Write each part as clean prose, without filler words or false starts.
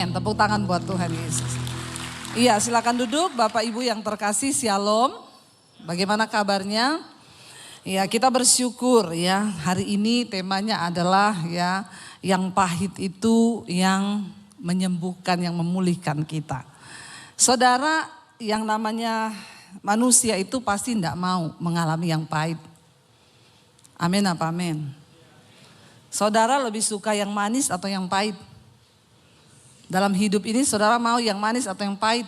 Tepuk tangan buat Tuhan Yesus. Iya, silakan duduk Bapak Ibu yang terkasih, Shalom. Bagaimana kabarnya? Ya, kita bersyukur ya. Hari ini temanya adalah ya, yang pahit itu yang menyembuhkan, yang memulihkan kita. Saudara, yang namanya manusia itu pasti tidak mau mengalami yang pahit. Amin apa amin? Saudara lebih suka yang manis atau yang pahit? Dalam hidup ini saudara mau yang manis atau yang pahit?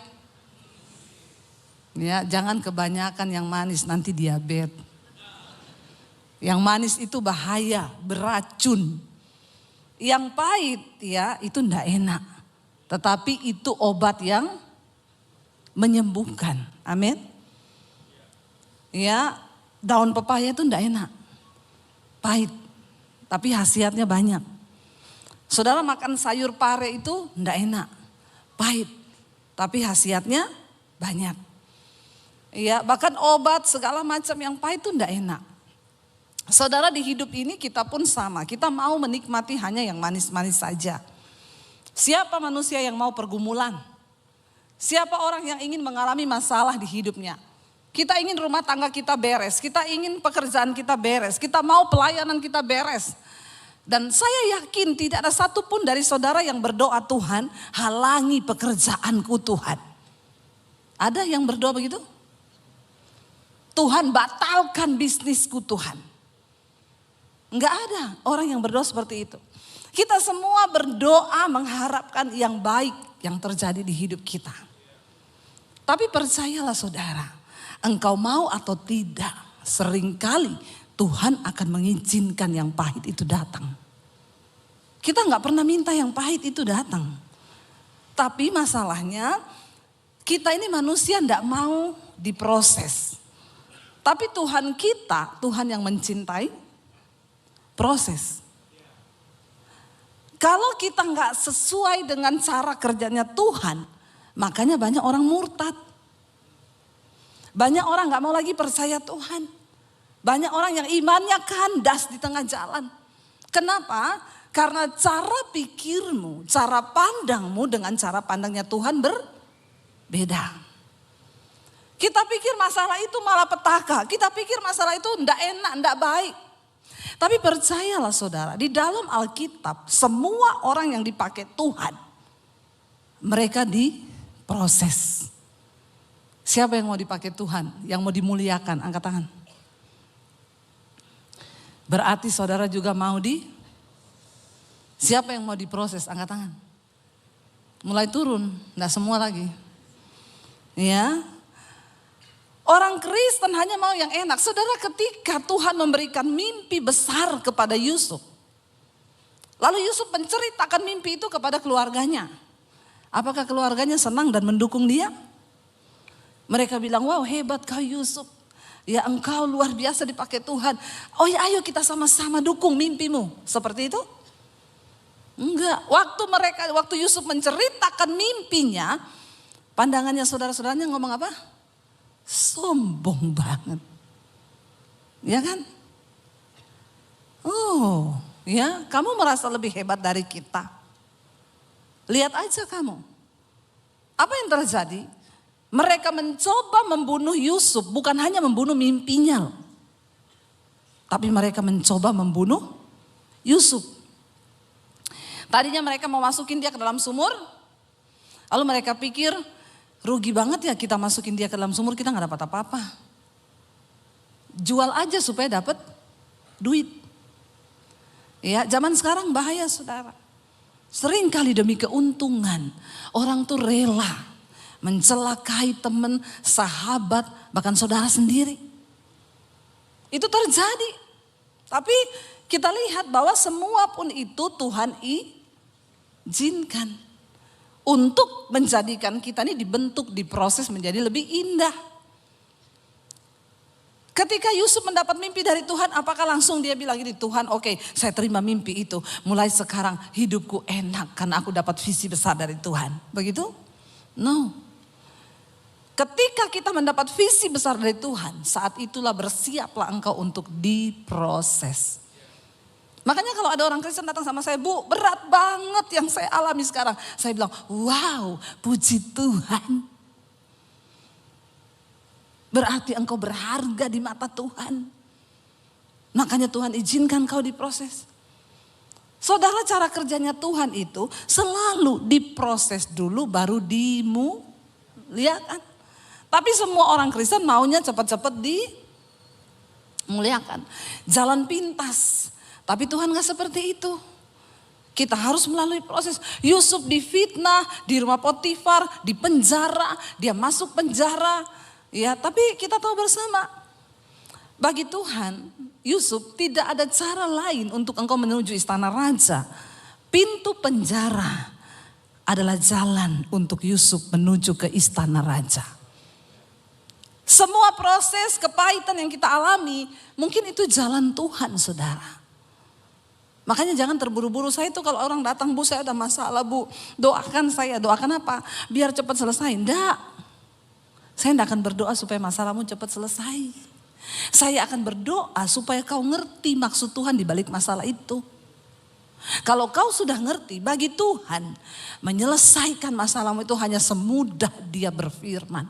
Ya, jangan kebanyakan yang manis, nanti diabetes. Yang manis itu bahaya, beracun. Yang pahit ya itu enggak enak. Tetapi itu obat yang menyembuhkan. Amin. Ya, daun pepaya itu enggak enak. Pahit. Tapi khasiatnya banyak. Saudara makan sayur pare itu enggak enak, pahit, tapi khasiatnya banyak. Ya, bahkan obat segala macam yang pahit itu enggak enak. Saudara, di hidup ini kita pun sama, kita mau menikmati hanya yang manis-manis saja. Siapa manusia yang mau pergumulan? Siapa orang yang ingin mengalami masalah di hidupnya? Kita ingin rumah tangga kita beres, kita ingin pekerjaan kita beres, kita mau pelayanan kita beres. Dan saya yakin tidak ada satupun dari saudara yang berdoa, Tuhan halangi pekerjaanku Tuhan. Ada yang berdoa begitu? Tuhan batalkan bisnisku Tuhan. Enggak ada orang yang berdoa seperti itu. Kita semua berdoa mengharapkan yang baik yang terjadi di hidup kita. Tapi percayalah saudara, engkau mau atau tidak, seringkali Tuhan akan mengizinkan yang pahit itu datang. Kita nggak pernah minta yang pahit itu datang. Tapi masalahnya kita ini manusia nggak mau diproses. Tapi Tuhan kita, Tuhan yang mencintai proses. Kalau kita nggak sesuai dengan cara kerjanya Tuhan, makanya banyak orang murtad. Banyak orang nggak mau lagi percaya Tuhan. Banyak orang yang imannya kandas di tengah jalan. Kenapa? Karena cara pikirmu, cara pandangmu dengan cara pandangnya Tuhan berbeda. Kita pikir masalah itu malah petaka. Kita pikir masalah itu enggak enak, enggak baik. Tapi percayalah saudara, di dalam Alkitab semua orang yang dipakai Tuhan, mereka diproses. Siapa yang mau dipakai Tuhan, yang mau dimuliakan, angkat tangan. Berarti saudara juga mau siapa yang mau diproses, angkat tangan. Mulai turun, enggak semua lagi. Ya. Orang Kristen hanya mau yang enak. Saudara, ketika Tuhan memberikan mimpi besar kepada Yusuf, lalu Yusuf menceritakan mimpi itu kepada keluarganya. Apakah keluarganya senang dan mendukung dia? Mereka bilang, wow hebat kau Yusuf. Ya engkau luar biasa dipakai Tuhan. Oh ya ayo kita sama-sama dukung mimpimu. Seperti itu? Enggak. Waktu Yusuf menceritakan mimpinya, pandangannya saudara-saudaranya ngomong apa? Sombong banget. Ya kan? Oh ya, kamu merasa lebih hebat dari kita. Lihat aja kamu. Apa yang terjadi? Mereka mencoba membunuh Yusuf, bukan hanya membunuh mimpinya. Tapi mereka mencoba membunuh Yusuf. Tadinya mereka mau masukin dia ke dalam sumur. Lalu mereka pikir, rugi banget ya kita masukin dia ke dalam sumur, kita gak dapat apa-apa. Jual aja supaya dapat duit. Ya, zaman sekarang bahaya saudara. Seringkali demi keuntungan, orang tuh rela mencelakai teman, sahabat, bahkan saudara sendiri. Itu terjadi. Tapi kita lihat bahwa semua pun itu Tuhan izinkan. Untuk menjadikan kita ini dibentuk, diproses menjadi lebih indah. Ketika Yusuf mendapat mimpi dari Tuhan, apakah langsung dia bilang gini, Tuhan oke, saya terima mimpi itu. Mulai sekarang hidupku enak karena aku dapat visi besar dari Tuhan. Begitu? No. Ketika kita mendapat visi besar dari Tuhan, saat itulah bersiaplah engkau untuk diproses. Makanya kalau ada orang Kristen datang sama saya, Bu, berat banget yang saya alami sekarang. Saya bilang, wow, puji Tuhan. Berarti engkau berharga di mata Tuhan. Makanya Tuhan izinkan kau diproses. Saudara, cara kerjanya Tuhan itu selalu diproses dulu baru dimuliakan. Tapi semua orang Kristen maunya cepat-cepat dimuliakan. Jalan pintas. Tapi Tuhan gak seperti itu. Kita harus melalui proses. Yusuf difitnah, di rumah Potifar, di penjara, dia masuk penjara. Ya, tapi kita tahu bersama, bagi Tuhan, Yusuf tidak ada cara lain untuk engkau menuju istana raja. Pintu penjara adalah jalan untuk Yusuf menuju ke istana raja. Semua proses kepahitan yang kita alami, mungkin itu jalan Tuhan, saudara. Makanya jangan terburu-buru. Saya itu kalau orang datang, Bu, saya ada masalah, Bu, doakan saya. Doakan apa? Biar cepat selesai. Enggak. Saya tidak akan berdoa supaya masalahmu cepat selesai. Saya akan berdoa supaya kau ngerti maksud Tuhan di balik masalah itu. Kalau kau sudah ngerti, bagi Tuhan menyelesaikan masalahmu itu hanya semudah Dia berfirman.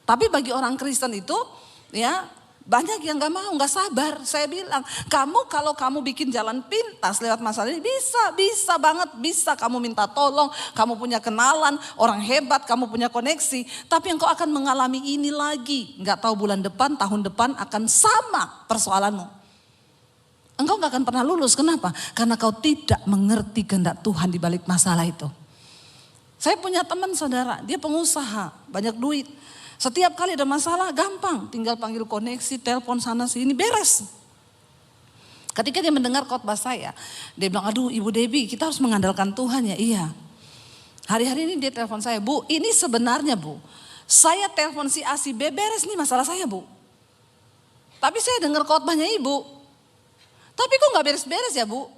Tapi bagi orang Kristen itu, ya, banyak yang gak mau, gak sabar. Saya bilang, kalau kamu bikin jalan pintas lewat masalah ini, bisa banget, bisa kamu minta tolong, kamu punya kenalan, orang hebat, kamu punya koneksi. Tapi engkau akan mengalami ini lagi. Gak tahu bulan depan, tahun depan akan sama persoalanmu. Engkau gak akan pernah lulus, kenapa? Karena kau tidak mengerti kehendak Tuhan di balik masalah itu. Saya punya teman, saudara, dia pengusaha, banyak duit. Setiap kali ada masalah gampang, tinggal panggil koneksi, telepon sana sini, beres. Ketika dia mendengar khotbah saya, dia bilang, aduh Ibu Debbie, kita harus mengandalkan Tuhan ya. Iya. Hari-hari ini dia telepon saya, Bu, ini sebenarnya, Bu, saya telepon si A si B, beres nih masalah saya, Bu. Tapi saya dengar khotbahnya Ibu, tapi kok gak beres-beres ya, Bu?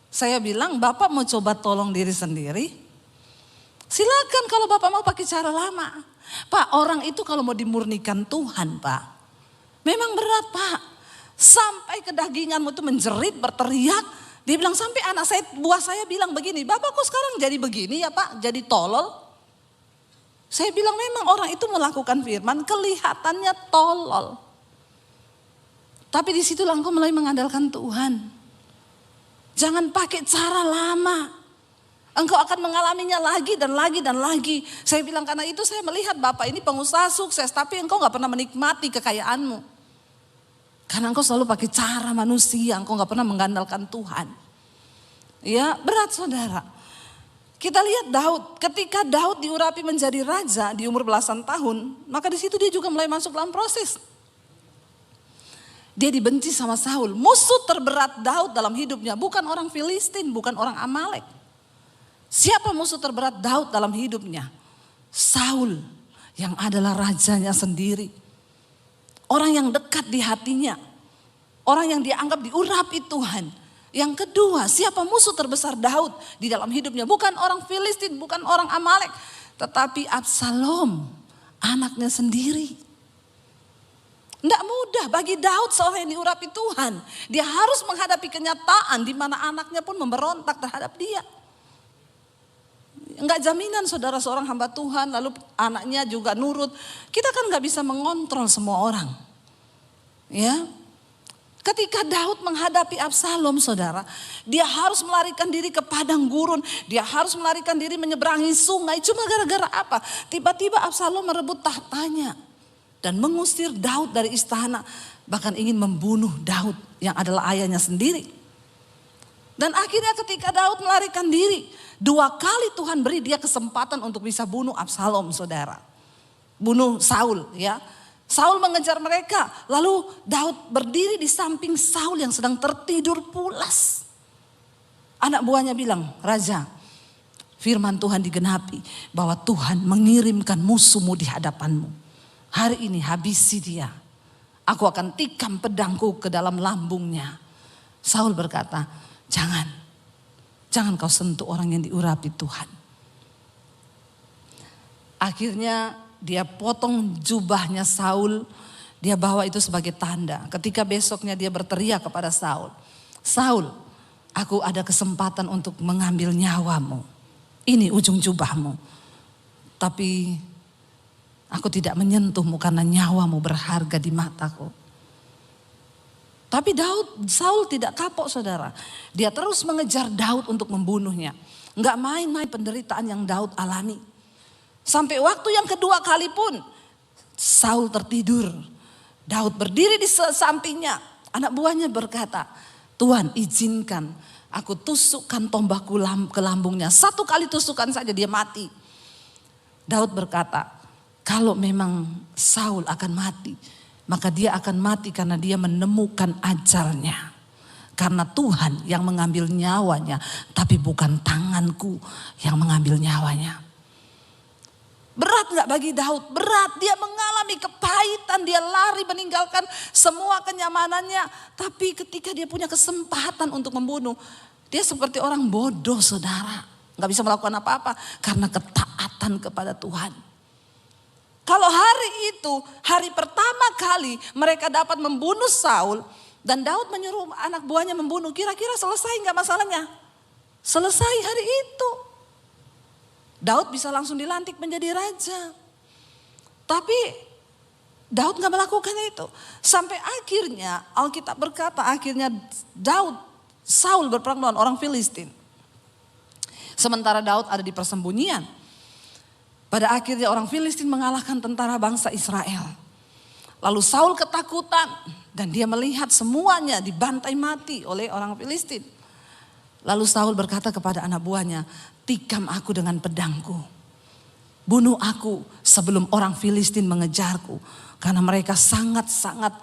Saya bilang, Bapak mau coba tolong diri sendiri? Silakan kalau Bapak mau pakai cara lama. Pak, orang itu kalau mau dimurnikan Tuhan, Pak, memang berat, Pak. Sampai kedaginganmu itu menjerit, berteriak. Dia bilang sampai anak saya, buah saya bilang begini, Bapak kok sekarang jadi begini ya Pak, jadi tolol. Saya bilang memang orang itu melakukan firman, kelihatannya tolol. Tapi disitulah engkau mulai mengandalkan Tuhan. Jangan pakai cara lama. Engkau akan mengalaminya lagi dan lagi dan lagi. Saya bilang karena itu saya melihat Bapak ini pengusaha sukses. Tapi engkau gak pernah menikmati kekayaanmu. Karena engkau selalu pakai cara manusia. Engkau gak pernah mengandalkan Tuhan. Ya, berat saudara. Kita lihat Daud. Ketika Daud diurapi menjadi raja di umur belasan tahun. Maka di situ dia juga mulai masuk dalam proses. Dia dibenci sama Saul. Musuh terberat Daud dalam hidupnya. Bukan orang Filistin, bukan orang Amalek. Siapa musuh terberat Daud dalam hidupnya? Saul yang adalah rajanya sendiri. Orang yang dekat di hatinya. Orang yang dianggap diurapi Tuhan. Yang kedua, siapa musuh terbesar Daud di dalam hidupnya? Bukan orang Filistin, bukan orang Amalek. Tetapi Absalom, anaknya sendiri. Tidak mudah bagi Daud seorang yang diurapi Tuhan. Dia harus menghadapi kenyataan di mana anaknya pun memberontak terhadap dia. Enggak jaminan saudara seorang hamba Tuhan lalu anaknya juga nurut. Kita kan enggak bisa mengontrol semua orang. Ya. Ketika Daud menghadapi Absalom saudara, dia harus melarikan diri ke padang gurun, dia harus melarikan diri menyeberangi sungai. Cuma gara-gara apa? Tiba-tiba Absalom merebut tahtanya dan mengusir Daud dari istana, bahkan ingin membunuh Daud yang adalah ayahnya sendiri. Dan akhirnya ketika Daud melarikan diri, 2 kali Tuhan beri dia kesempatan untuk bisa bunuh Absalom saudara. Bunuh Saul ya. Saul mengejar mereka. Lalu Daud berdiri di samping Saul yang sedang tertidur pulas. Anak buahnya bilang, Raja, firman Tuhan digenapi bahwa Tuhan mengirimkan musuhmu di hadapanmu. Hari ini habisi dia. Aku akan tikam pedangku ke dalam lambungnya. Saul berkata, Jangan kau sentuh orang yang diurapi Tuhan. Akhirnya dia potong jubahnya Saul. Dia bawa itu sebagai tanda. Ketika besoknya dia berteriak kepada Saul, Saul, aku ada kesempatan untuk mengambil nyawamu. Ini ujung jubahmu. Tapi aku tidak menyentuhmu karena nyawamu berharga di mataku. Tapi Saul tidak kapok saudara. Dia terus mengejar Daud untuk membunuhnya. Enggak main-main penderitaan yang Daud alami. Sampai waktu yang kedua kali pun Saul tertidur. Daud berdiri di sampingnya. Anak buahnya berkata, Tuhan izinkan aku tusukkan tombakku ke lambungnya. 1 kali tusukan saja dia mati. Daud berkata, kalau memang Saul akan mati, maka dia akan mati karena dia menemukan ajalnya. Karena Tuhan yang mengambil nyawanya, tapi bukan tanganku yang mengambil nyawanya. Berat gak bagi Daud? Berat, dia mengalami kepahitan, dia lari meninggalkan semua kenyamanannya. Tapi ketika dia punya kesempatan untuk membunuh, dia seperti orang bodoh saudara. Gak bisa melakukan apa-apa karena ketaatan kepada Tuhan. Kalau hari itu, hari pertama kali mereka dapat membunuh Saul dan Daud menyuruh anak buahnya membunuh, kira-kira selesai nggak masalahnya? Selesai hari itu. Daud bisa langsung dilantik menjadi raja. Tapi Daud nggak melakukan itu. Sampai akhirnya Alkitab berkata akhirnya Saul berperang melawan orang Filistin. Sementara Daud ada di persembunyian. Pada akhirnya orang Filistin mengalahkan tentara bangsa Israel. Lalu Saul ketakutan dan dia melihat semuanya dibantai mati oleh orang Filistin. Lalu Saul berkata kepada anak buahnya, tikam aku dengan pedangku. Bunuh aku sebelum orang Filistin mengejarku. Karena mereka sangat-sangat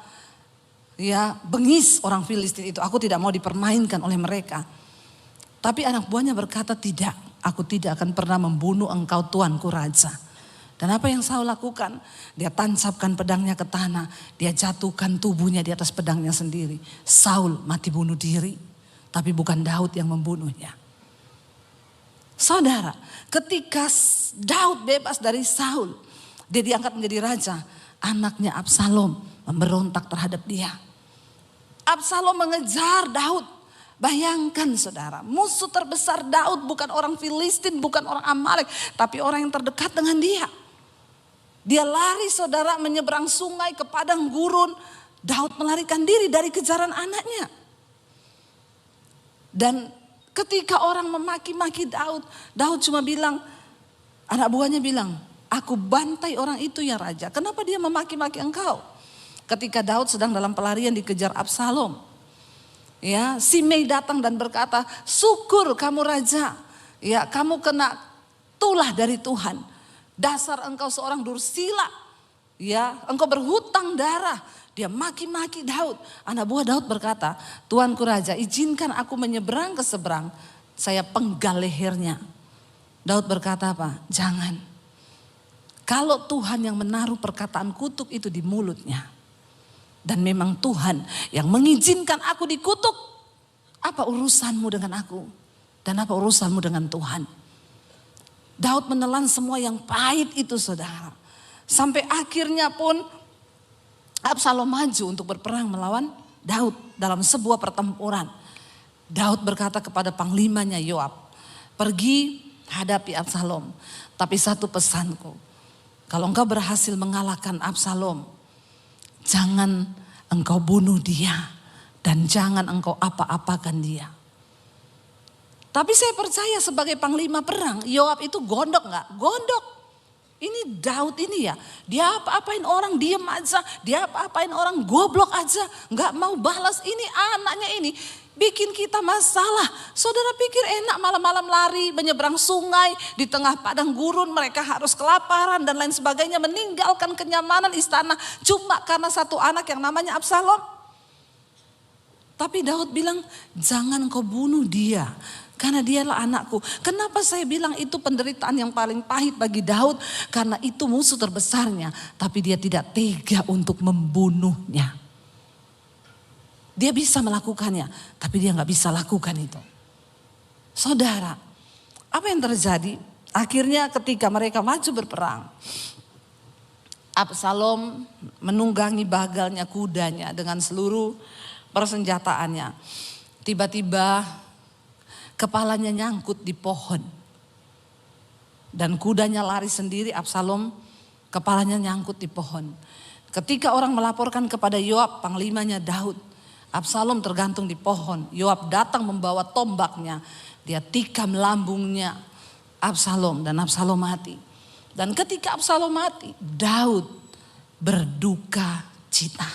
bengis orang Filistin itu. Aku tidak mau dipermainkan oleh mereka. Tapi anak buahnya berkata tidak. Aku tidak akan pernah membunuh engkau tuanku raja. Dan apa yang Saul lakukan? Dia tancapkan pedangnya ke tanah. Dia jatuhkan tubuhnya di atas pedangnya sendiri. Saul mati bunuh diri. Tapi bukan Daud yang membunuhnya. Saudara, ketika Daud bebas dari Saul. Dia diangkat menjadi raja. Anaknya Absalom memberontak terhadap dia. Absalom mengejar Daud. Bayangkan saudara, musuh terbesar Daud bukan orang Filistin, bukan orang Amalek, tapi orang yang terdekat dengan dia. Dia lari saudara menyeberang sungai ke padang gurun. Daud melarikan diri dari kejaran anaknya. Dan ketika orang memaki-maki Daud, Daud cuma bilang, anak buahnya bilang, aku bantai orang itu ya raja. Kenapa dia memaki-maki engkau? Ketika Daud sedang dalam pelarian dikejar Absalom. Simei datang dan berkata, syukur kamu raja. Kamu kena tulah dari Tuhan. Dasar engkau seorang dursila. Engkau berhutang darah. Dia maki-maki Daud. Anak buah Daud berkata, Tuanku raja, izinkan aku menyeberang ke seberang. Saya penggal lehernya. Daud berkata apa? Jangan. Kalau Tuhan yang menaruh perkataan kutuk itu di mulutnya. Dan memang Tuhan yang mengizinkan aku dikutuk. Apa urusanmu dengan aku? Dan apa urusanmu dengan Tuhan? Daud menelan semua yang pahit itu saudara. Sampai akhirnya pun Absalom maju untuk berperang melawan Daud dalam sebuah pertempuran. Daud berkata kepada panglimanya Yoab, pergi hadapi Absalom. Tapi satu pesanku, kalau engkau berhasil mengalahkan Absalom, jangan engkau bunuh dia dan jangan engkau apa-apakan dia. Tapi saya percaya sebagai panglima perang, Yoab itu gondok gak? Gondok. Ini Daud ini ya, dia apa-apain orang diem aja, dia apa-apain orang goblok aja, gak mau balas. Ini anaknya ini bikin kita masalah. Saudara pikir enak malam-malam lari menyeberang sungai di tengah padang gurun, mereka harus kelaparan dan lain sebagainya, meninggalkan kenyamanan istana cuma karena satu anak yang namanya Absalom. Tapi Daud bilang jangan kau bunuh dia karena dialah anakku. Kenapa saya bilang itu penderitaan yang paling pahit bagi Daud? Karena itu musuh terbesarnya, tapi dia tidak tega untuk membunuhnya. Dia bisa melakukannya, tapi dia gak bisa lakukan itu. Saudara, apa yang terjadi? Akhirnya ketika mereka maju berperang, Absalom menunggangi bagalnya kudanya dengan seluruh persenjataannya. Tiba-tiba kepalanya nyangkut di pohon. Dan kudanya lari sendiri, Absalom kepalanya nyangkut di pohon. Ketika orang melaporkan kepada Yoab, panglimanya Daud, Absalom tergantung di pohon. Yoab datang membawa tombaknya, dia tikam lambungnya Absalom dan Absalom mati. Dan ketika Absalom mati, Daud berduka cita.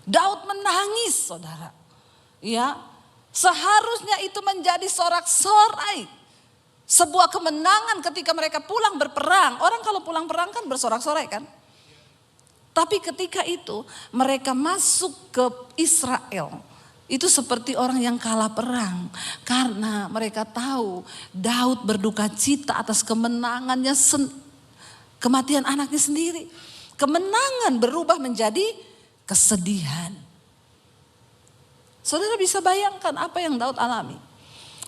Daud menangis, saudara. Ya, seharusnya itu menjadi sorak-sorai. Sebuah kemenangan ketika mereka pulang berperang. Orang kalau pulang perang kan bersorak-sorai kan. Tapi ketika itu mereka masuk ke Israel. Itu seperti orang yang kalah perang. Karena mereka tahu Daud berduka cita atas kemenangannya, kematian anaknya sendiri. Kemenangan berubah menjadi kesedihan. Saudara bisa bayangkan apa yang Daud alami.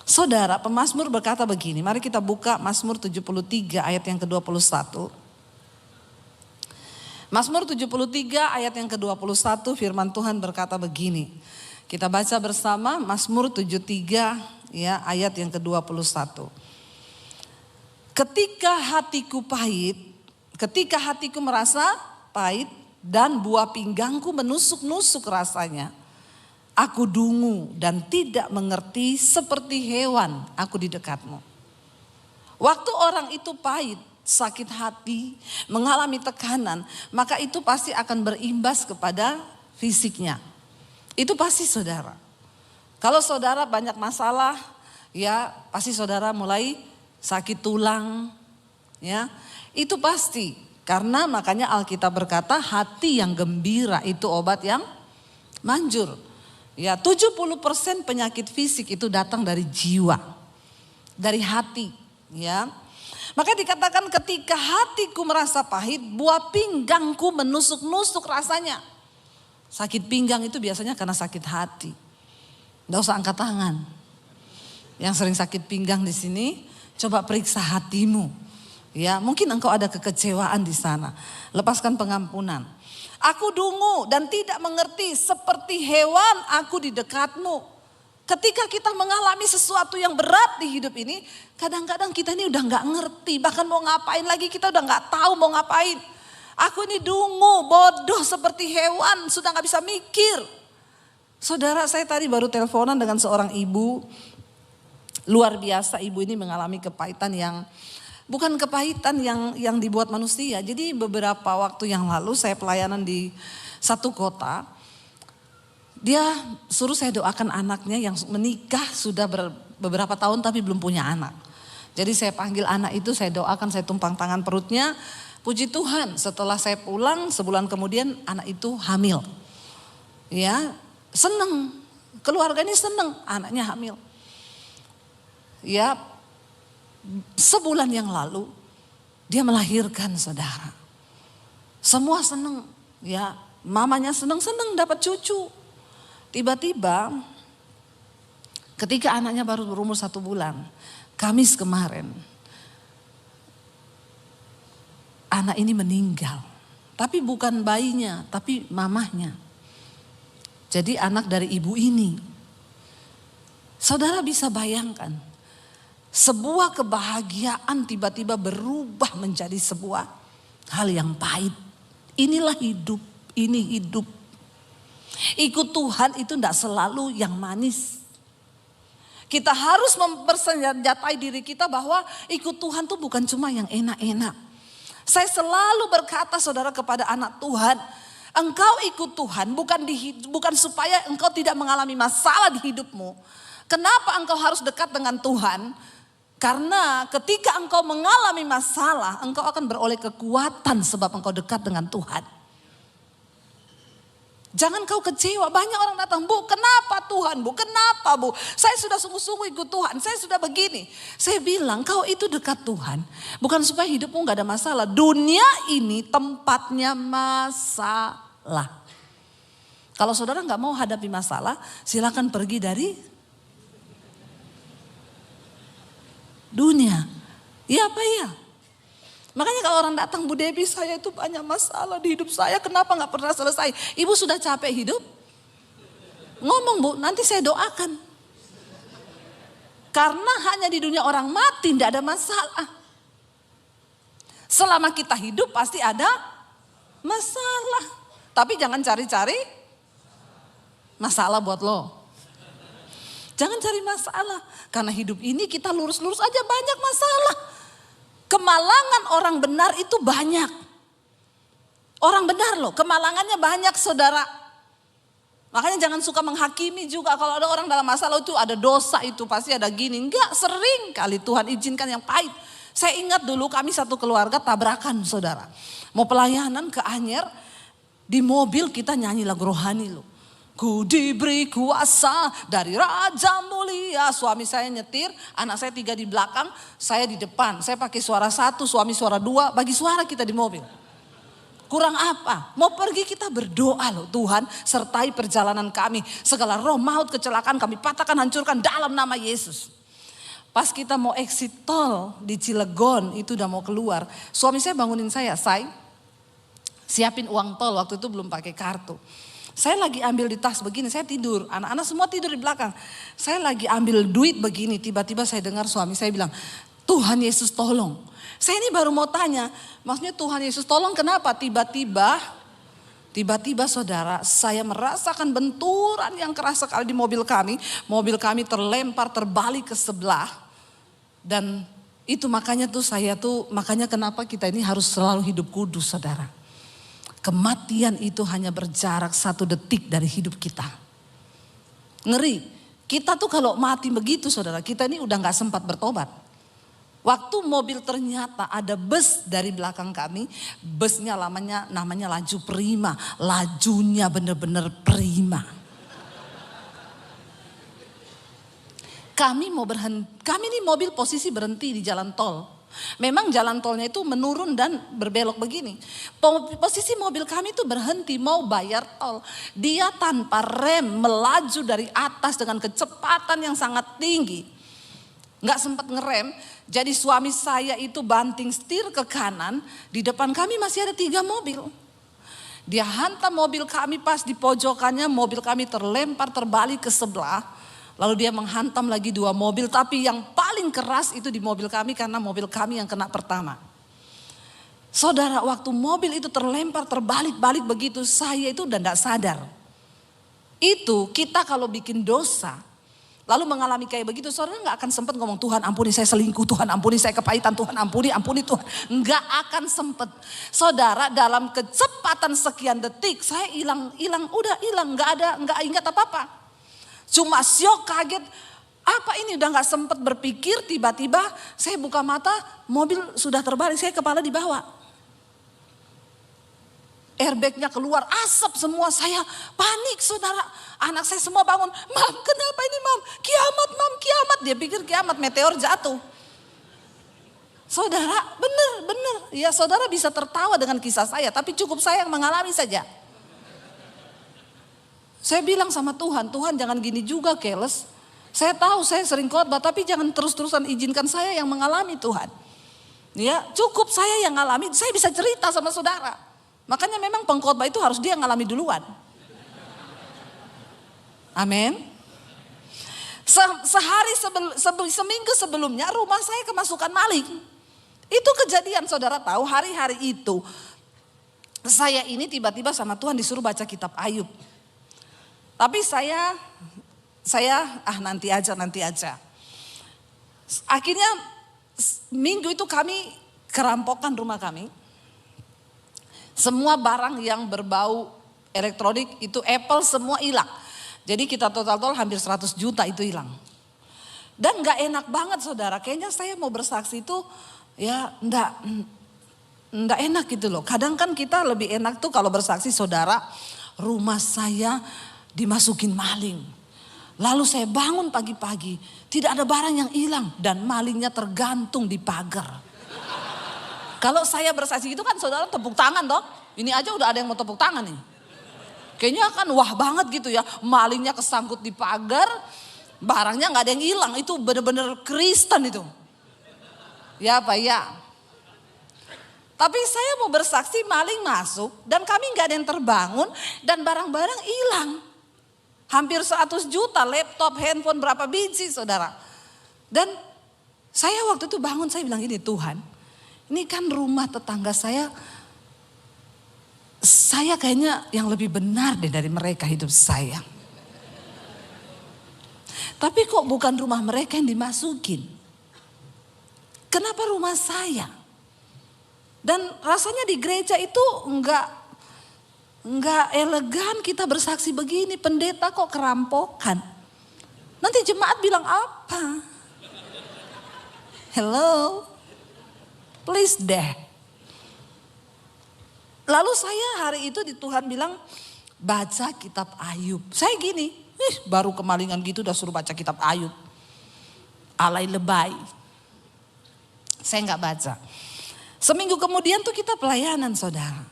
Saudara, pemazmur berkata begini. Mari kita buka Mazmur 73 ayat yang ke-21. Mazmur 73 ayat yang ke-21 firman Tuhan berkata begini. Kita baca bersama Mazmur 73 ya, ayat yang ke-21. Ketika hatiku pahit, ketika hatiku merasa pahit dan buah pinggangku menusuk-nusuk rasanya. Aku dungu dan tidak mengerti seperti hewan aku di dekatmu. Waktu orang itu pahit, sakit hati, mengalami tekanan, maka itu pasti akan berimbas kepada fisiknya. Itu pasti saudara. Kalau saudara banyak masalah, ya pasti saudara mulai sakit tulang, ya itu pasti. Karena makanya Alkitab berkata hati yang gembira itu obat yang manjur. Ya 70% penyakit fisik itu datang dari jiwa, dari hati, ya. Maka dikatakan ketika hatiku merasa pahit, buah pinggangku menusuk-nusuk rasanya. Sakit pinggang itu biasanya karena sakit hati. Nggak usah angkat tangan. Yang sering sakit pinggang di sini, coba periksa hatimu. Ya, mungkin engkau ada kekecewaan di sana. Lepaskan pengampunan. Aku dungu dan tidak mengerti seperti hewan aku di dekatmu. Ketika kita mengalami sesuatu yang berat di hidup ini, kadang-kadang kita ini udah nggak ngerti, bahkan mau ngapain lagi kita udah nggak tahu mau ngapain. Aku ini dungu, bodoh seperti hewan, sudah nggak bisa mikir. Saudara, saya tadi baru teleponan dengan seorang ibu, luar biasa. Ibu ini mengalami kepahitan yang bukan kepahitan yang dibuat manusia. Jadi beberapa waktu yang lalu saya pelayanan di satu kota. Dia suruh saya doakan anaknya yang menikah sudah beberapa tahun tapi belum punya anak. Jadi saya panggil anak itu, saya doakan, saya tumpang tangan perutnya. Puji Tuhan, setelah saya pulang sebulan kemudian anak itu hamil. Ya, seneng. Keluarganya seneng, anaknya hamil. Ya, sebulan yang lalu dia melahirkan, saudara. Semua seneng, ya, mamanya seneng dapat cucu. Tiba-tiba ketika anaknya baru berumur 1 bulan, Kamis kemarin, anak ini meninggal. Tapi bukan bayinya, tapi mamahnya. Jadi anak dari ibu ini. Saudara bisa bayangkan, sebuah kebahagiaan tiba-tiba berubah menjadi sebuah hal yang pahit. Inilah hidup, ini hidup. Ikut Tuhan itu tidak selalu yang manis. Kita harus mempersenjatai diri kita bahwa ikut Tuhan itu bukan cuma yang enak-enak. Saya selalu berkata saudara kepada anak Tuhan, engkau ikut Tuhan bukan supaya engkau tidak mengalami masalah di hidupmu. Kenapa engkau harus dekat dengan Tuhan? Karena ketika engkau mengalami masalah, engkau akan beroleh kekuatan sebab engkau dekat dengan Tuhan. Jangan kau kecewa, banyak orang datang, Bu kenapa Tuhan, Bu kenapa Bu, saya sudah sungguh-sungguh ikut Tuhan, saya sudah begini. Saya bilang kau itu dekat Tuhan, bukan supaya hidupmu gak ada masalah. Dunia ini tempatnya masalah. Kalau saudara gak mau hadapi masalah, silakan pergi dari dunia. Iya apa ya? Makanya kalau orang datang, Bu Debbie, saya itu banyak masalah di hidup saya, kenapa gak pernah selesai? Ibu sudah capek hidup? Ngomong, Bu, nanti saya doakan. Karena hanya di dunia orang mati tidak ada masalah. Selama kita hidup pasti ada masalah. Tapi jangan cari-cari masalah buat lo. Jangan cari masalah. Karena hidup ini kita lurus-lurus aja banyak masalah. Kemalangan orang benar itu banyak. Orang benar loh, kemalangannya banyak saudara. Makanya jangan suka menghakimi juga kalau ada orang dalam masalah itu ada dosa itu pasti ada gini. Enggak, sering kali Tuhan izinkan yang pahit. Saya ingat dulu kami satu keluarga tabrakan saudara. Mau pelayanan ke Anyer, di mobil kita nyanyi lagu rohani loh. Ku diberi kuasa dari Raja Mulia. Suami saya nyetir, anak saya 3 di belakang, saya di depan. Saya pakai suara 1, suami suara 2, bagi suara kita di mobil. Kurang apa? Mau pergi kita berdoa loh, Tuhan sertai perjalanan kami. Segala roh maut kecelakaan kami patahkan, hancurkan dalam nama Yesus. Pas kita mau exit tol di Cilegon itu udah mau keluar. Suami saya bangunin saya, Say, siapin uang tol, waktu itu belum pakai kartu. Saya lagi ambil di tas begini, saya tidur. Anak-anak semua tidur di belakang. Saya lagi ambil duit begini, tiba-tiba saya dengar suami saya bilang, Tuhan Yesus tolong. Saya ini baru mau tanya, maksudnya Tuhan Yesus tolong kenapa? Tiba-tiba saudara, saya merasakan benturan yang keras sekali di mobil kami. Mobil kami terlempar, terbalik ke sebelah. Dan itu makanya makanya kenapa kita ini harus selalu hidup kudus saudara. Kematian itu hanya berjarak 1 detik dari hidup kita. Ngeri, kita tuh kalau mati begitu saudara, kita ini udah gak sempat bertobat. Waktu mobil ternyata ada bus dari belakang kami, busnya namanya laju prima, lajunya bener-bener prima. Kami ini mobil posisi berhenti di jalan tol. Memang jalan tolnya itu menurun dan berbelok begini. Posisi mobil kami itu berhenti mau bayar tol. Dia tanpa rem melaju dari atas dengan kecepatan yang sangat tinggi. Nggak sempat ngerem. Jadi suami saya itu banting setir ke kanan. Di depan kami masih ada 3 mobil. Dia hantam mobil kami pas di pojokannya. Mobil kami terlempar terbalik ke sebelah. Lalu dia menghantam lagi 2 mobil, tapi yang paling keras itu di mobil kami karena mobil kami yang kena pertama. Saudara, waktu mobil itu terlempar terbalik-balik begitu, saya itu udah gak sadar. Itu kita kalau bikin dosa, lalu mengalami kayak begitu, saudara gak akan sempat ngomong Tuhan ampuni saya selingkuh, Tuhan ampuni saya kepahitan, Tuhan ampuni Tuhan. Gak akan sempet. Saudara, dalam kecepatan sekian detik saya hilang, udah hilang, gak ingat apa-apa. Cuma syok, kaget, apa ini udah gak sempat berpikir, tiba-tiba saya buka mata, mobil sudah terbalik, saya kepala di bawah. Airbagnya keluar, asap semua, saya panik saudara. Anak saya semua bangun, Mam kenapa ini Mam? Kiamat Mam, kiamat. Dia pikir kiamat, meteor jatuh. Saudara, bener. Ya saudara bisa tertawa dengan kisah saya, tapi cukup saya yang mengalami saja. Saya bilang sama Tuhan, Tuhan jangan gini juga keles. Saya tahu saya sering khotbah, tapi jangan terus-terusan izinkan saya yang mengalami Tuhan. Ya cukup saya yang ngalami, saya bisa cerita sama saudara. Makanya memang pengkhotbah itu harus dia ngalami duluan. Amin. Seminggu sebelumnya rumah saya kemasukan maling. Itu kejadian saudara tahu, hari-hari itu. Saya ini tiba-tiba sama Tuhan disuruh baca kitab Ayub. Tapi saya nanti aja. Akhirnya minggu itu kami kerampokan rumah kami. Semua barang yang berbau elektronik itu Apple semua hilang. Jadi kita total hampir 100 juta itu hilang. Dan gak enak banget saudara, kayaknya saya mau bersaksi itu ya enggak enak gitu loh. Kadang kan kita lebih enak tuh kalau bersaksi saudara, rumah saya dimasukin maling. Lalu saya bangun pagi-pagi, tidak ada barang yang hilang dan malingnya tergantung di pagar. Kalau saya bersaksi itu kan saudara tepuk tangan toh. Ini aja udah ada yang mau tepuk tangan nih. Kayaknya kan wah banget gitu ya. Malingnya kesangkut di pagar, barangnya gak ada yang hilang. Itu bener-bener Kristen itu. Ya Pak ya. Tapi saya mau bersaksi maling masuk dan kami nggak ada yang terbangun dan barang-barang hilang. Hampir 100 juta, laptop, handphone berapa biji saudara. Dan saya waktu itu bangun saya bilang gini, Tuhan ini kan rumah tetangga saya kayaknya yang lebih benar deh dari mereka hidup saya. Tapi kok bukan rumah mereka yang dimasukin? Kenapa rumah saya? Dan rasanya di gereja itu enggak elegan kita bersaksi begini, pendeta kok kerampokan. Nanti jemaat bilang apa? Hello, please deh. Lalu saya hari itu di Tuhan bilang baca kitab Ayub. Saya gini, baru kemalingan gitu udah suruh baca kitab Ayub. Alay lebay. Saya nggak baca. Seminggu kemudian tuh kita pelayanan saudara.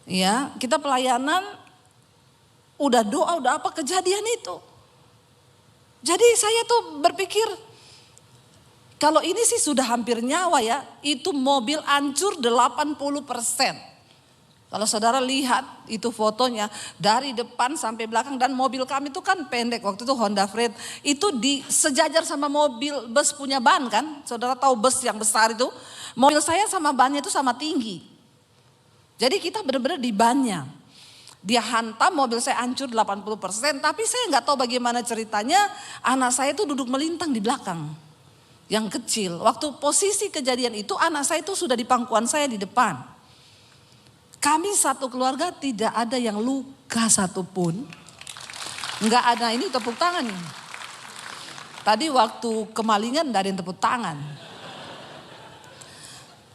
Ya, kita pelayanan udah doa, udah apa kejadian itu. Jadi saya tuh berpikir kalau ini sih sudah hampir nyawa ya, itu mobil hancur 80%. Kalau saudara lihat itu fotonya dari depan sampai belakang dan mobil kami itu kan pendek waktu itu Honda Freed itu sejajar sama mobil bus punya ban kan, saudara tahu bus yang besar itu, mobil saya sama bannya itu sama tinggi. Jadi kita benar-benar di bannya. Dia hantam mobil saya hancur 80%, tapi saya nggak tahu bagaimana ceritanya anak saya itu duduk melintang di belakang. Yang kecil, waktu posisi kejadian itu anak saya itu sudah di pangkuan saya di depan. Kami satu keluarga tidak ada yang luka satupun. Enggak ada, ini tepuk tangan nih. Tadi waktu kemalingan enggak ada yang tepuk tangan.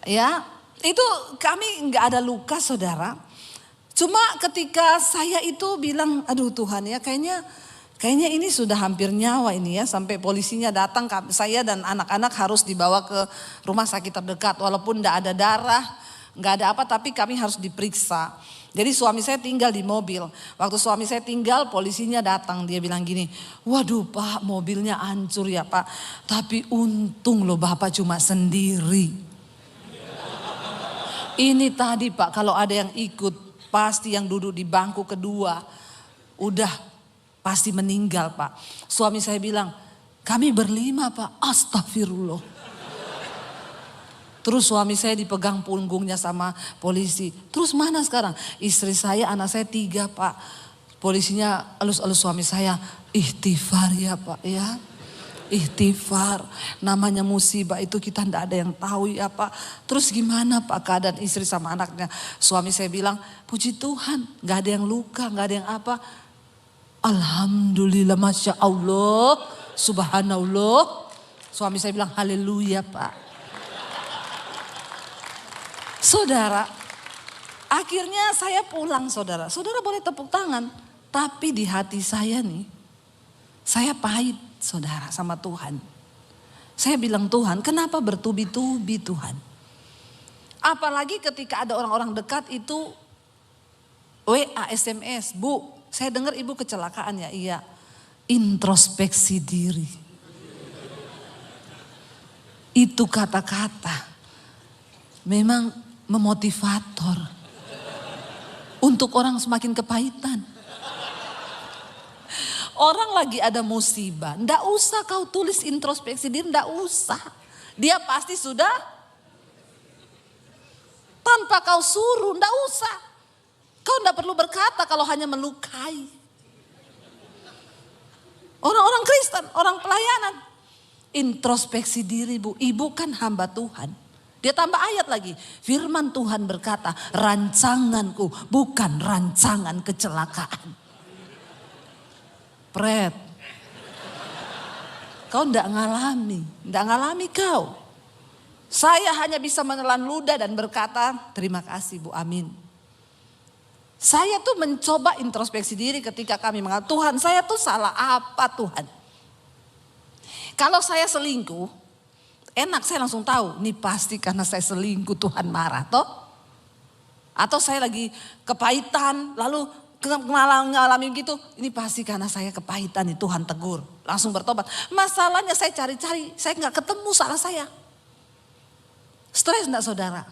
Ya, itu kami enggak ada luka saudara. Cuma ketika saya itu bilang, aduh Tuhan ya kayaknya ini sudah hampir nyawa ini ya. Sampai polisinya datang, saya dan anak-anak harus dibawa ke rumah sakit terdekat. Walaupun enggak ada darah, nggak ada apa, tapi kami harus diperiksa. Jadi suami saya tinggal di mobil. Waktu suami saya tinggal, polisinya datang. Dia bilang gini, waduh Pak, mobilnya hancur ya Pak. Tapi untung loh Bapak cuma sendiri. Ini tadi Pak, kalau ada yang ikut, pasti yang duduk di bangku kedua, udah pasti meninggal Pak. Suami saya bilang, kami berlima Pak, astagfirullah. Terus suami saya dipegang punggungnya sama polisi. Terus mana sekarang? Istri saya, anak saya 3 Pak. Polisinya elus-elus suami saya. Ikhtifar ya Pak ya. Ikhtifar. Namanya musibah itu kita tidak ada yang tahu ya Pak. Terus gimana Pak keadaan istri sama anaknya? Suami saya bilang, puji Tuhan gak ada yang luka, gak ada yang apa. Alhamdulillah, Masya Allah, Subhanallah. Suami saya bilang haleluya Pak. Saudara, akhirnya saya pulang saudara. Saudara boleh tepuk tangan. Tapi di hati saya nih, saya pahit saudara sama Tuhan. Saya bilang Tuhan, kenapa bertubi-tubi Tuhan? Apalagi ketika ada orang-orang dekat itu WA, SMS. Bu, saya dengar ibu kecelakaan ya, iya. Introspeksi diri. Itu kata-kata memang memotivator untuk orang semakin kepahitan. Orang lagi ada musibah, ndak usah kau tulis introspeksi diri, ndak usah. Dia pasti sudah tanpa kau suruh, ndak usah. Kau ndak perlu berkata kalau hanya melukai. Orang-orang Kristen, orang pelayanan, introspeksi diri Bu, ibu kan hamba Tuhan. Dia tambah ayat lagi. Firman Tuhan berkata, rancanganku bukan rancangan kecelakaan. Pret. Kau enggak ngalami kau. Saya hanya bisa menelan ludah dan berkata, terima kasih Bu, amin. Saya tuh mencoba introspeksi diri ketika kami mengatakan, Tuhan saya tuh salah apa Tuhan? Kalau saya selingkuh, enak saya langsung tahu, ini pasti karena saya selingkuh Tuhan marah toh. Atau saya lagi kepahitan lalu ngalami gitu, ini pasti karena saya kepahitan nih Tuhan tegur. Langsung bertobat. Masalahnya saya cari-cari, saya gak ketemu salah saya. Stres enggak saudara?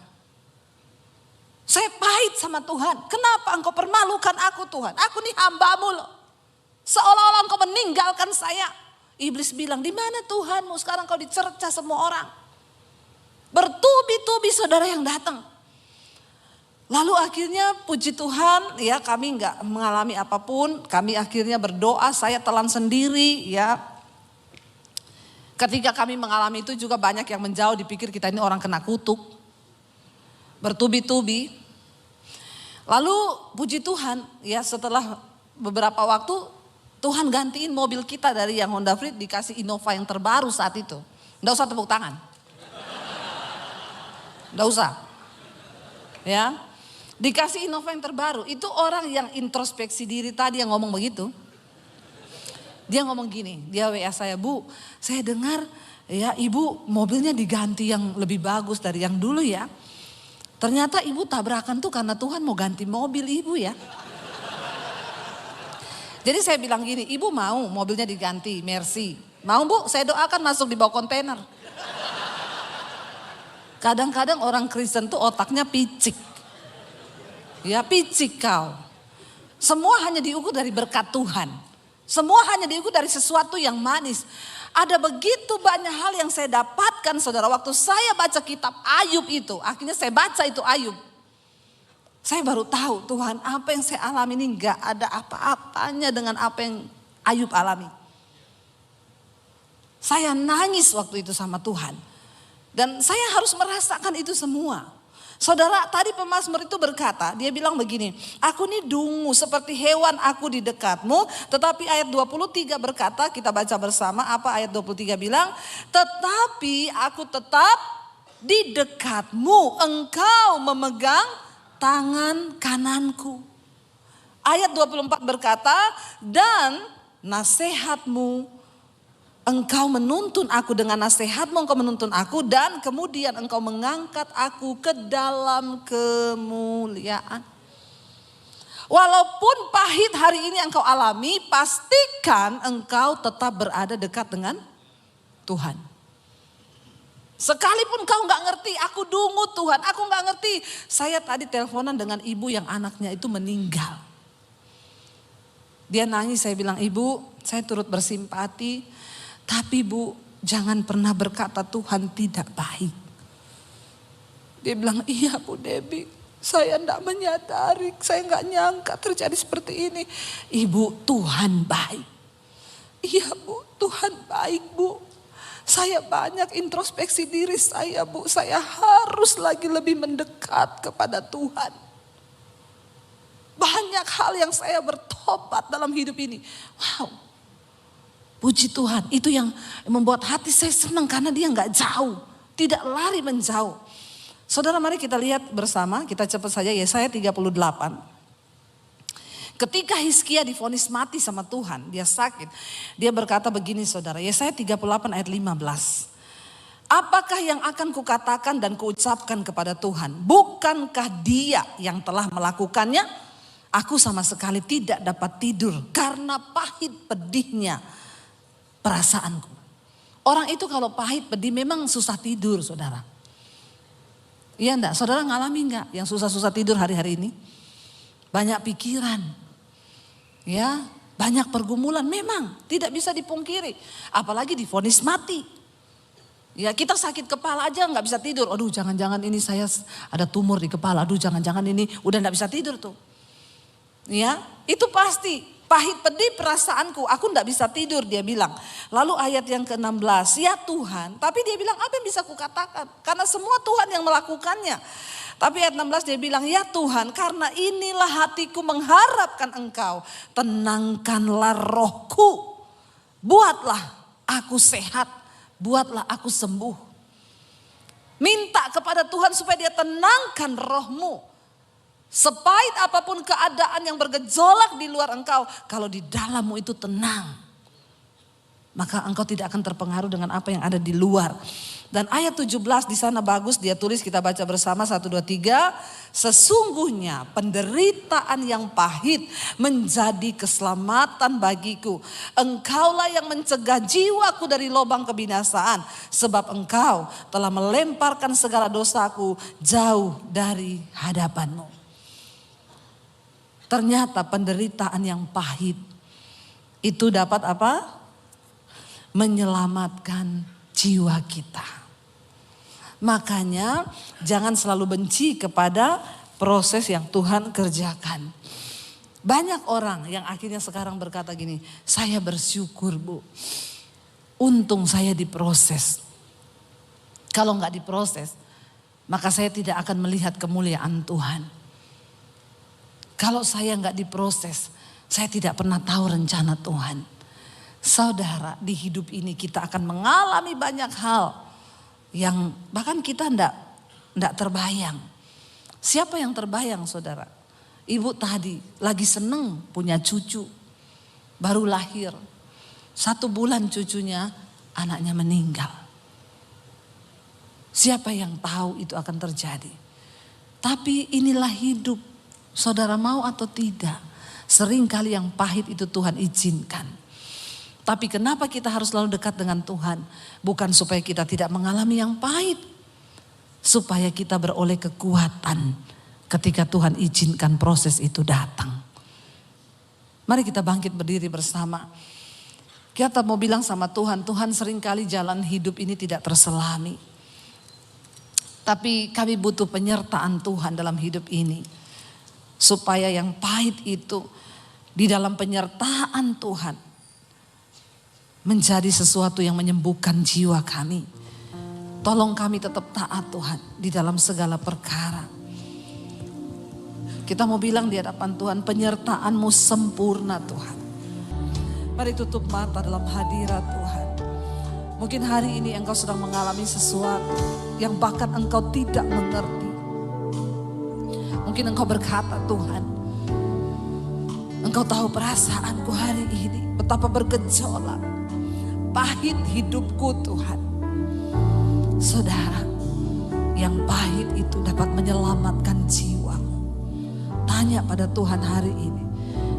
Saya pahit sama Tuhan. Kenapa engkau permalukan aku Tuhan? Aku nih hamba-Mu loh. Seolah-olah engkau meninggalkan saya. Iblis bilang, di mana Tuhanmu? Sekarang kau dicerca semua orang. Bertubi-tubi saudara yang datang. Lalu akhirnya puji Tuhan ya kami nggak mengalami apapun. Kami akhirnya berdoa, saya telan sendiri ya. Ketika kami mengalami itu juga banyak yang menjauh, dipikir kita ini orang kena kutuk. Bertubi-tubi. Lalu puji Tuhan ya setelah beberapa waktu Tuhan gantiin mobil kita dari yang Honda Freed dikasih Innova yang terbaru saat itu. Nggak usah tepuk tangan. Nggak usah. Ya. Dikasih Innova yang terbaru. Itu orang yang introspeksi diri tadi yang ngomong begitu. Dia ngomong gini, dia WA saya, Bu, saya dengar ya Ibu mobilnya diganti yang lebih bagus dari yang dulu ya. Ternyata Ibu tabrakan tuh karena Tuhan mau ganti mobil Ibu ya. Jadi saya bilang gini, Ibu mau mobilnya diganti, Mercy. Mau Bu, saya doakan masuk di bawah kontainer. Kadang-kadang orang Kristen tuh otaknya picik. Ya picik kau. Semua hanya diukur dari berkat Tuhan. Semua hanya diukur dari sesuatu yang manis. Ada begitu banyak hal yang saya dapatkan saudara. Waktu saya baca kitab Ayub itu. Akhirnya saya baca itu Ayub. Saya baru tahu Tuhan apa yang saya alami ini gak ada apa-apanya dengan apa yang Ayub alami. Saya nangis waktu itu sama Tuhan. Dan saya harus merasakan itu semua. Saudara tadi pemazmur itu berkata, dia bilang begini, aku ini dungu seperti hewan aku di dekatmu. Tetapi ayat 23 berkata, kita baca bersama apa ayat 23 bilang. Tetapi aku tetap di dekatmu, engkau memegang tangan kananku. Ayat 24 berkata, dan nasihatmu, engkau menuntun aku dengan nasihatmu, engkau menuntun aku. Dan kemudian engkau mengangkat aku ke dalam kemuliaan. Walaupun pahit hari ini engkau alami, pastikan engkau tetap berada dekat dengan Tuhan. Sekalipun kau gak ngerti, aku dungu Tuhan, aku gak ngerti. Saya tadi teleponan dengan ibu yang anaknya itu meninggal. Dia nangis, saya bilang, Ibu saya turut bersimpati. Tapi Bu jangan pernah berkata Tuhan tidak baik. Dia bilang, iya Bu Debbie, saya gak menyadari, saya gak nyangka terjadi seperti ini. Ibu Tuhan baik. Iya Bu, Tuhan baik Bu. Saya banyak introspeksi diri saya Bu. Saya harus lagi lebih mendekat kepada Tuhan. Banyak hal yang saya bertobat dalam hidup ini. Wow. Puji Tuhan. Itu yang membuat hati saya senang karena dia gak jauh. Tidak lari menjauh. Saudara mari kita lihat bersama. Kita cepat saja Yesaya 38. Ketika Hizkia divonis mati sama Tuhan, dia sakit. Dia berkata begini saudara, Yesaya 38 ayat 15. Apakah yang akan kukatakan dan kuucapkan kepada Tuhan? Bukankah dia yang telah melakukannya? Aku sama sekali tidak dapat tidur karena pahit pedihnya perasaanku. Orang itu kalau pahit pedih memang susah tidur saudara. Iya enggak? Saudara ngalami enggak yang susah-susah tidur hari-hari ini? Banyak pikiran. Ya, banyak pergumulan memang tidak bisa dipungkiri. Apalagi divonis mati. Ya, kita sakit kepala aja nggak bisa tidur. Aduh, jangan-jangan ini saya ada tumor di kepala. Aduh, jangan-jangan ini udah nggak bisa tidur tuh. Ya, itu pasti pahit pedih perasaanku. Aku nggak bisa tidur dia bilang. Lalu ayat yang ke-16, ya Tuhan. Tapi dia bilang apa yang bisa kukatakan? Karena semua Tuhan yang melakukannya. Tapi ayat 16 dia bilang, ya Tuhan karena inilah hatiku mengharapkan Engkau. Tenangkanlah rohku. Buatlah aku sehat. Buatlah aku sembuh. Minta kepada Tuhan supaya dia tenangkan rohmu. Sepahit apapun keadaan yang bergejolak di luar engkau. Kalau di dalammu itu tenang. Maka engkau tidak akan terpengaruh dengan apa yang ada di luar. Dan ayat 17 di sana bagus dia tulis, kita baca bersama 1, 2, 3. Sesungguhnya penderitaan yang pahit menjadi keselamatan bagiku. Engkaulah yang mencegah jiwaku dari lubang kebinasaan. Sebab engkau telah melemparkan segala dosaku jauh dari hadapanmu. Ternyata penderitaan yang pahit itu dapat apa? Menyelamatkan jiwa kita. Makanya jangan selalu benci kepada proses yang Tuhan kerjakan. Banyak orang yang akhirnya sekarang berkata gini, saya bersyukur Bu, untung saya diproses. Kalau nggak diproses, maka saya tidak akan melihat kemuliaan Tuhan. Kalau saya nggak diproses, saya tidak pernah tahu rencana Tuhan. Saudara, di hidup ini kita akan mengalami banyak hal yang bahkan kita enggak terbayang. Siapa yang terbayang saudara? Ibu tadi lagi seneng punya cucu. Baru lahir. 1 bulan cucunya anaknya meninggal. Siapa yang tahu itu akan terjadi? Tapi inilah hidup. Saudara mau atau tidak. Seringkali yang pahit itu Tuhan izinkan. Tapi kenapa kita harus selalu dekat dengan Tuhan? Bukan supaya kita tidak mengalami yang pahit. Supaya kita beroleh kekuatan ketika Tuhan izinkan proses itu datang. Mari kita bangkit berdiri bersama. Kita mau bilang sama Tuhan, Tuhan seringkali jalan hidup ini tidak terselami. Tapi kami butuh penyertaan Tuhan dalam hidup ini. Supaya yang pahit itu di dalam penyertaan Tuhan menjadi sesuatu yang menyembuhkan jiwa kami. Tolong kami tetap taat Tuhan di dalam segala perkara. Kita mau bilang di hadapan Tuhan, penyertaan-Mu sempurna Tuhan. Mari tutup mata dalam hadirat Tuhan. Mungkin hari ini engkau sedang mengalami sesuatu yang bahkan engkau tidak mengerti. Mungkin engkau berkata, Tuhan, engkau tahu perasaanku hari ini, betapa bergejolak. Pahit hidupku Tuhan. Saudara, yang pahit itu dapat menyelamatkan jiwamu. Tanya pada Tuhan hari ini,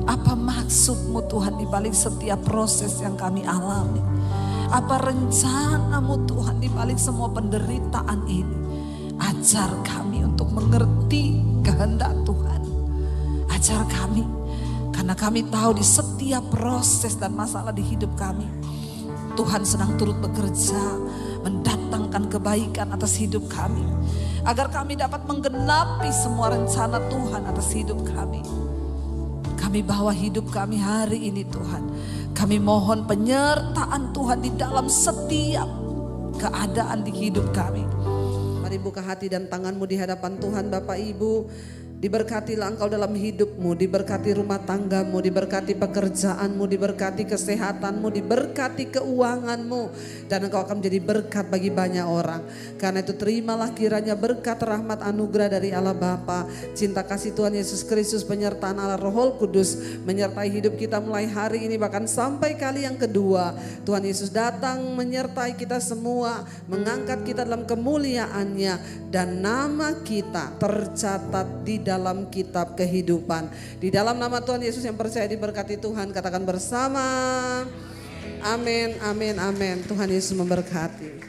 apa maksud-Mu Tuhan di balik setiap proses yang kami alami? Apa rencana-Mu Tuhan di balik semua penderitaan ini? Ajar kami untuk mengerti kehendak Tuhan. Ajar kami, karena kami tahu di setiap proses dan masalah di hidup kami, Tuhan sedang turut bekerja mendatangkan kebaikan atas hidup kami. Agar kami dapat menggenapi semua rencana Tuhan atas hidup kami. Kami bawa hidup kami hari ini Tuhan. Kami mohon penyertaan Tuhan di dalam setiap keadaan di hidup kami. Mari buka hati dan tanganmu di hadapan Tuhan Bapak Ibu. Diberkatilah engkau dalam hidupmu, diberkati rumah tanggamu, diberkati pekerjaanmu, diberkati kesehatanmu, diberkati keuanganmu. Dan engkau akan menjadi berkat bagi banyak orang. Karena itu terimalah kiranya berkat rahmat anugerah dari Allah Bapa, cinta kasih Tuhan Yesus Kristus, penyertaan Allah Roh Kudus menyertai hidup kita mulai hari ini bahkan sampai kali yang kedua. Tuhan Yesus datang menyertai kita semua, mengangkat kita dalam kemuliaannya, dan nama kita tercatat di dalam kitab kehidupan. Di dalam nama Tuhan Yesus yang percaya diberkati Tuhan, katakan bersama. Amin, amin, amin. Tuhan Yesus memberkati.